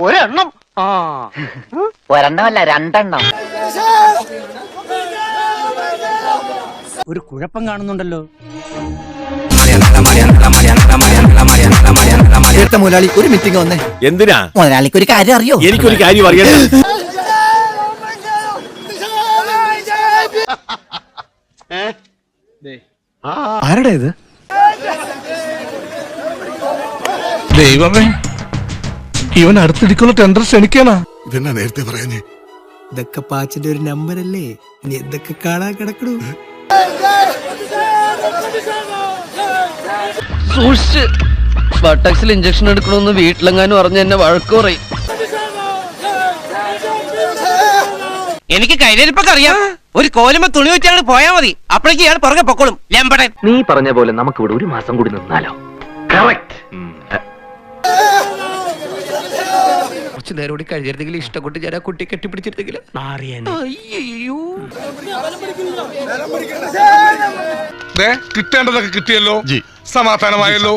ഒരെണ്ണം. ഒരെണ്ണമല്ല, രണ്ടെണ്ണം. ഒരു കുഴപ്പം കാണുന്നുണ്ടല്ലോ. മുതലാളി ഒരു മീറ്റിംഗ് വന്നേ. എന്തിനാ? മുതലാളിക്ക് ഒരു കാര്യം അറിയോ? എനിക്കൊരു കാര്യം അറിയണം. ആരുടെ ഇത്? ദൈവമേ, ഇവൻ അടുത്തിടിക്കുള്ള ടെൻഡർ ക്ഷണിക്കാനാ. ഇതെന്നാ നേരത്തെ പറയാഞ്ഞേ? ഇതൊക്കെ പാച്ചിന്റെ ഒരു നമ്പർ അല്ലേ? ഇനി എന്തൊക്കെ കാണാൻ കിടക്കണു. സൂക്ഷിച്ച് ബട്ടക്സിൽ ഇഞ്ചക്ഷൻ എടുക്കണമെന്ന് വീട്ടിലെങ്ങാനും പറഞ്ഞ് എന്നെ വഴക്ക് പറയും. എനിക്ക് കയ്യിലിരിപ്പൊക്കെ അറിയാം. ഒരു കോലുമ്പ തുണി വെച്ചാണ് പോയാ മതി. അപ്പോഴേക്ക് ഇയാൾ പുറകെ പൊക്കോളും. ലംബടൻ. നീ പറഞ്ഞ പോലെ നമുക്ക് ഇവിടെ ഒരു മാസം കൂടി നിന്നാലോ? കുറച്ചു നേരം കൂടി കഴിയരുതെങ്കിൽ ഇഷ്ടപ്പെട്ട് ഞാൻ ആ കുട്ടി കെട്ടിപ്പിടിച്ചിരുന്നെങ്കിൽ. അയ്യോ, കിട്ടേണ്ടതൊക്കെ കിട്ടിയല്ലോ, സമാധാനമായല്ലോ.